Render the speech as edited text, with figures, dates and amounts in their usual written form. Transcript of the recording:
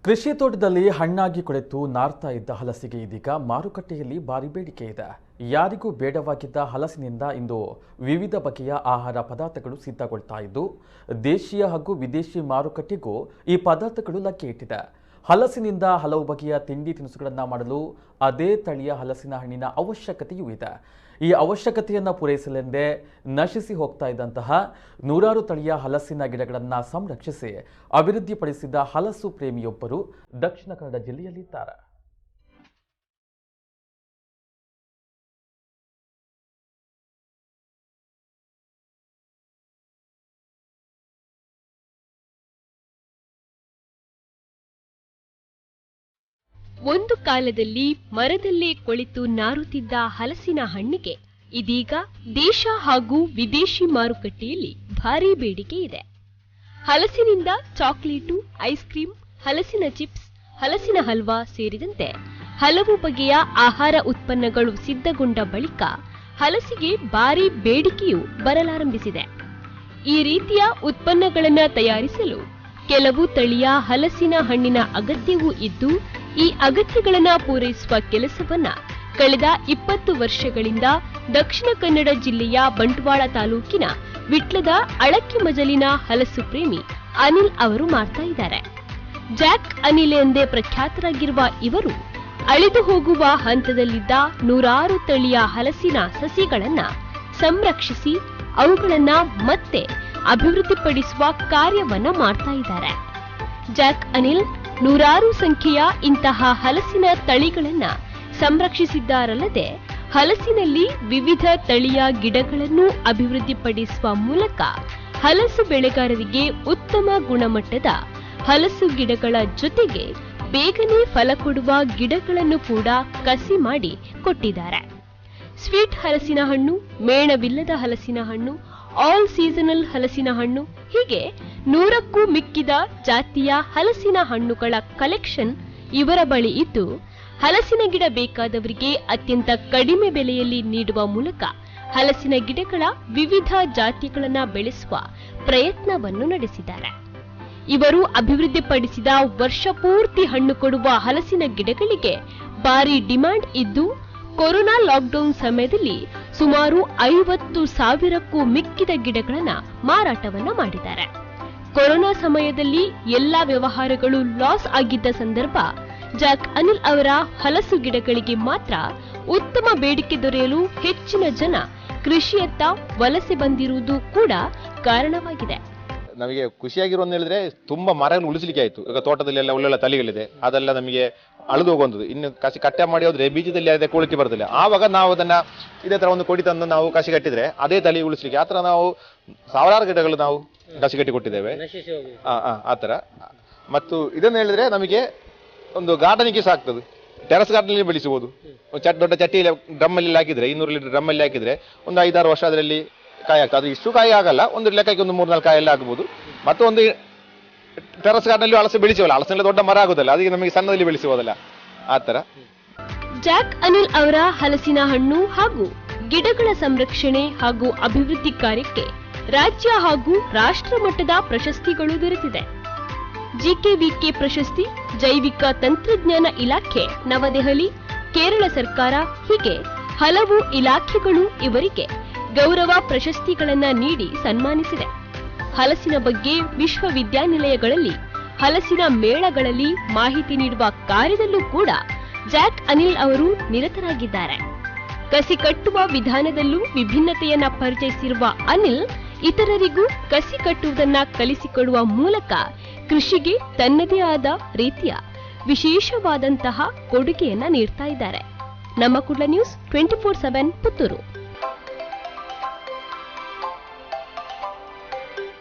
ಕೃಷಿ ತೋಟದಲ್ಲಿ ಹಣ್ಣಾಗಿ ಕೊಳೆತು ನಾರ್ತಾ ಇದ್ದ ಹಲಸಿಗೆ ಇದೀಗ ಮಾರುಕಟ್ಟೆಯಲ್ಲಿ ಭಾರಿ ಬೇಡಿಕೆ ಇದೆ. ಯಾರಿಗೂ ಬೇಡವಾಗಿದ್ದ ಹಲಸಿನಿಂದ ಇಂದು ವಿವಿಧ ಬಗೆಯ ಆಹಾರ ಪದಾರ್ಥಗಳು ಸಿದ್ಧಗೊಳ್ತಾ ಇದ್ದು, ದೇಶೀಯ ಹಾಗೂ ವಿದೇಶಿ ಮಾರುಕಟ್ಟೆಗೂ ಈ ಪದಾರ್ಥಗಳು ಲಗ್ಗೆ ಇಟ್ಟಿದೆ. ಹಲಸಿನಿಂದ ಹಲವು ಬಗೆಯ ತಿಂಡಿ ತಿನಿಸುಗಳನ್ನು ಮಾಡಲು ಅದೇ ತಳಿಯ ಹಲಸಿನ ಹಣ್ಣಿನ ಅವಶ್ಯಕತೆಯೂ ಇದೆ. ಈ ಅವಶ್ಯಕತೆಯನ್ನು ಪೂರೈಸಲೆಂದೇ ನಶಿಸಿ ಹೋಗ್ತಾ ಇದ್ದಂತಹ ನೂರಾರು ತಳಿಯ ಹಲಸಿನ ಗಿಡಗಳನ್ನು ಸಂರಕ್ಷಿಸಿ ಅಭಿವೃದ್ಧಿಪಡಿಸಿದ ಹಲಸು ಪ್ರೇಮಿಯೊಬ್ಬರು ದಕ್ಷಿಣ ಕನ್ನಡ ಜಿಲ್ಲೆಯಲ್ಲಿದ್ದಾರೆ. ಒಂದು ಕಾಲದಲ್ಲಿ ಮರದಲ್ಲೇ ಕೊಳಿತು ನಾರುತ್ತಿದ್ದ ಹಲಸಿನ ಹಣ್ಣಿಗೆ ಇದೀಗ ದೇಶ ಹಾಗೂ ವಿದೇಶಿ ಮಾರುಕಟ್ಟೆಯಲ್ಲಿ ಭಾರೀ ಬೇಡಿಕೆ ಇದೆ. ಹಲಸಿನಿಂದ ಚಾಕ್ಲೇಟು, ಐಸ್ ಕ್ರೀಂ, ಹಲಸಿನ ಚಿಪ್ಸ್, ಹಲಸಿನ ಹಲ್ವಾ ಸೇರಿದಂತೆ ಹಲವು ಬಗೆಯ ಆಹಾರ ಉತ್ಪನ್ನಗಳು ಸಿದ್ಧಗೊಂಡ ಬಳಿಕ ಹಲಸಿಗೆ ಭಾರೀ ಬೇಡಿಕೆಯು ಬರಲಾರಂಭಿಸಿದೆ. ಈ ರೀತಿಯ ಉತ್ಪನ್ನಗಳನ್ನು ತಯಾರಿಸಲು ಕೆಲವು ತಳಿಯ ಹಲಸಿನ ಹಣ್ಣಿನ ಅಗತ್ಯವೂ ಇದ್ದು, ಈ ಅಗತ್ಯಗಳನ್ನು ಪೂರೈಸುವ ಕೆಲಸವನ್ನ ಕಳೆದ 20 ವರ್ಷಗಳಿಂದ ದಕ್ಷಿಣ ಕನ್ನಡ ಜಿಲ್ಲೆಯ ಬಂಟ್ವಾಳ ತಾಲೂಕಿನ ವಿಟ್ಲದ ಅಳಕ್ಕಿ ಮಜಲಿನ ಹಲಸು ಪ್ರೇಮಿ ಅನಿಲ್ ಅವರು ಮಾಡ್ತಾ ಇದ್ದಾರೆ. ಜಾಕ್ ಅನಿಲ್ ಎಂದೇ ಪ್ರಖ್ಯಾತರಾಗಿರುವ ಇವರು ಅಳಿದು ಹೋಗುವ ಹಂತದಲ್ಲಿದ್ದ ನೂರಾರು ತಳಿಯ ಹಲಸಿನ ಸಸಿಗಳನ್ನ ಸಂರಕ್ಷಿಸಿ ಅವುಗಳನ್ನ ಮತ್ತೆ ಅಭಿವೃದ್ಧಿಪಡಿಸುವ ಕಾರ್ಯವನ್ನ ಮಾಡ್ತಾ ಇದ್ದಾರೆ. ಜಾಕ್ ಅನಿಲ್ ನೂರಾರು ಸಂಖ್ಯೆಯ ಇಂತಹ ಹಲಸಿನ ತಳಿಗಳನ್ನ ಸಂರಕ್ಷಿಸಿದ್ದಾರಲ್ಲದೆ ಹಲಸಿನಲ್ಲಿ ವಿವಿಧ ತಳಿಯ ಗಿಡಗಳನ್ನು ಅಭಿವೃದ್ಧಿಪಡಿಸುವ ಮೂಲಕ ಹಲಸು ಬೆಳೆಗಾರರಿಗೆ ಉತ್ತಮ ಗುಣಮಟ್ಟದ ಹಲಸು ಗಿಡಗಳ ಜೊತೆಗೆ ಬೇಗನೆ ಫಲ ಕೊಡುವ ಗಿಡಗಳನ್ನು ಕೂಡ ಕಸಿ ಮಾಡಿ ಕೊಟ್ಟಿದ್ದಾರೆ. ಸ್ವೀಟ್ ಹಲಸಿನ ಹಣ್ಣು, ಮೇಣವಿಲ್ಲದ ಹಲಸಿನ ಹಣ್ಣು, ಆಲ್ ಸೀಸನಲ್ ಹಲಸಿನ ಹಣ್ಣು ಹೀಗೆ 100ಕ್ಕೂ ಮಿಕ್ಕಿದ ಜಾತಿಯ ಹಲಸಿನ ಹಣ್ಣುಗಳ ಕಲೆಕ್ಷನ್ ಇವರ ಬಳಿ ಇದ್ದು, ಹಲಸಿನ ಗಿಡ ಬೇಕಾದವರಿಗೆ ಅತ್ಯಂತ ಕಡಿಮೆ ಬೆಲೆಯಲ್ಲಿ ನೀಡುವ ಮೂಲಕ ಹಲಸಿನ ಗಿಡಗಳ ವಿವಿಧ ಜಾತಿಗಳನ್ನ ಬೆಳೆಸುವ ಪ್ರಯತ್ನವನ್ನು ನಡೆಸಿದ್ದಾರೆ. ಇವರು ಅಭಿವೃದ್ಧಿಪಡಿಸಿದ ವರ್ಷ ಪೂರ್ತಿ ಹಣ್ಣು ಕೊಡುವ ಹಲಸಿನ ಗಿಡಗಳಿಗೆ ಭಾರಿ ಡಿಮ್ಯಾಂಡ್ ಇದ್ದು, ಕೊರೋನಾ ಲಾಕ್ಡೌನ್ ಸಮಯದಲ್ಲಿ ಸುಮಾರು 50,000ಕ್ಕೂ ಮಿಕ್ಕಿದ ಗಿಡಗಳನ್ನ ಮಾರಾಟವನ್ನ ಮಾಡಿದ್ದಾರೆ. ಕೊರೋನಾ ಸಮಯದಲ್ಲಿ ಎಲ್ಲಾ ವ್ಯವಹಾರಗಳು ಲಾಸ್ ಆಗಿದ್ದ ಸಂದರ್ಭ ಜಾಕ್ ಅನಿಲ್ ಅವರ ಹಲಸು ಗಿಡಗಳಿಗೆ ಮಾತ್ರ ಉತ್ತಮ ಬೇಡಿಕೆ ದೊರೆಯಲು ಹೆಚ್ಚಿನ ಜನ ಕೃಷಿಯತ್ತ ವಲಸೆ ಬಂದಿರುವುದು ಕೂಡ ಕಾರಣವಾಗಿದೆ. ನಮಗೆ ಖುಷಿಯಾಗಿರೋದು ಹೇಳಿದ್ರೆ ತುಂಬಾ ಮರಗಳು ಉಳಿಸಲಿಕ್ಕೆ ಆಯ್ತು. ಈಗ ತೋಟದಲ್ಲಿ ಎಲ್ಲ ಒಳ್ಳೊಳ್ಳೆ ತಳಿಗಳಿದೆ, ಅದೆಲ್ಲ ನಮಗೆ ಅಳಿದು ಹೋಗುವಂಥದ್ದು. ಇನ್ನು ಕಸಿ ಕಟ್ಟೆ ಮಾಡಿ ಹೋದ್ರೆ ಬೀಜದಲ್ಲಿ ಅದೇ ಕೊಳಿಕೆ ಬರ್ತದೆ. ಆವಾಗ ನಾವು ಅದನ್ನ ಇದೇ ತರ ಒಂದು ಕೊಡಿ ತಂದು ನಾವು ಕಸಿ ಕಟ್ಟಿದ್ರೆ ಅದೇ ತಳಿ ಉಳಿಸ್ಲಿಕ್ಕೆ ಆ ತರ ನಾವು ಸಾವಿರಾರು ಗಿಡಗಳು ನಾವು ಕಸಿ ಕಟ್ಟಿ ಕೊಟ್ಟಿದ್ದೇವೆ. ಆ ತರ. ಮತ್ತು ಇದನ್ನ ಹೇಳಿದ್ರೆ ನಮಗೆ ಒಂದು ಗಾರ್ಡನಿಗೆ ಸಹ ಆಗ್ತದೆ. ಟೆರಸ್ ಗಾರ್ಡನ್ ಬೆಳೆಸಬಹುದು. ದೊಡ್ಡ ಚಟ್ಟಿಯಲ್ಲಿ ಡ್ರಮ್ಮಲ್ಲಿ ಹಾಕಿದ್ರೆ 200 ಲೀಟರ್ ಡ್ರಮ್ಮಲ್ಲಿ ಹಾಕಿದ್ರೆ ಒಂದು 5-6 ವರ್ಷ ಅದರಲ್ಲಿ ಕಾಯಿ ಆಗ್ತದೆ. ಅದು ಇಷ್ಟು ಕಾಯಿ ಆಗಲ್ಲ, ಒಂದು ಲೆಕ್ಕಕ್ಕೆ ಒಂದು 3-4 ಕಾಯಿ ಎಲ್ಲ ಆಗ್ಬೋದು. ಮತ್ತು ಒಂದು ಟೆರಸ್ ಗಾರ್ಡನ್ ಹಲಸು ಬೆಳೆಸುವಲ್ಲ, ಹಲಸೆಲ್ಲ ದೊಡ್ಡ ಮರ ಆಗುದಲ್ಲ, ಅದಕ್ಕೆ ನಮಗೆ ಸಣ್ಣದಲ್ಲಿ ಬೆಳೆಸುವುದಲ್ಲ ಆ ತರ. ಜಾಕ್ ಅನಿಲ್ ಅವರ ಹಲಸಿನ ಹಣ್ಣು ಹಾಗೂ ಗಿಡಗಳ ಸಂರಕ್ಷಣೆ ಹಾಗೂ ಅಭಿವೃದ್ಧಿ ಕಾರ್ಯಕ್ಕೆ ರಾಜ್ಯ ಹಾಗೂ ರಾಷ್ಟ್ರ ಮಟ್ಟದ ಪ್ರಶಸ್ತಿಗಳು ದೊರೆತಿದೆ. ಜಿಕೆವಿಕೆ ಪ್ರಶಸ್ತಿ, ಜೈವಿಕ ತಂತ್ರಜ್ಞಾನ ಇಲಾಖೆ ನವದೆಹಲಿ, ಕೇರಳ ಸರ್ಕಾರ ಹೀಗೆ ಹಲವು ಇಲಾಖೆಗಳು ಇವರಿಗೆ ಗೌರವ ಪ್ರಶಸ್ತಿಗಳನ್ನ ನೀಡಿ ಸನ್ಮಾನಿಸಿದೆ. ಹಲಸಿನ ಬಗ್ಗೆ ವಿಶ್ವವಿದ್ಯಾನಿಲಯಗಳಲ್ಲಿ, ಹಲಸಿನ ಮೇಳಗಳಲ್ಲಿ ಮಾಹಿತಿ ನೀಡುವ ಕಾರ್ಯದಲ್ಲೂ ಕೂಡ ಜಾಕ್ ಅನಿಲ್ ಅವರು ನಿರತರಾಗಿದ್ದಾರೆ. ಕಸಿ ಕಟ್ಟುವ ವಿಧಾನದಲ್ಲೂ ವಿಭಿನ್ನತೆಯನ್ನ ಪರಿಚಯಿಸಿರುವ ಅನಿಲ್ ಇತರರಿಗೂ ಕಸಿ ಕಟ್ಟುವುದನ್ನ ಕಲಿಸಿಕೊಡುವ ಮೂಲಕ ಕೃಷಿಗೆ ತನ್ನದೇ ಆದ ರೀತಿಯ ವಿಶೇಷವಾದಂತಹ ಕೊಡುಗೆಯನ್ನ ನೀಡ್ತಾ ಇದ್ದಾರೆ. ನಮ್ಮ ಕುಡ್ಲ ನ್ಯೂಸ್ 24/7 ಪುತ್ತೂರು.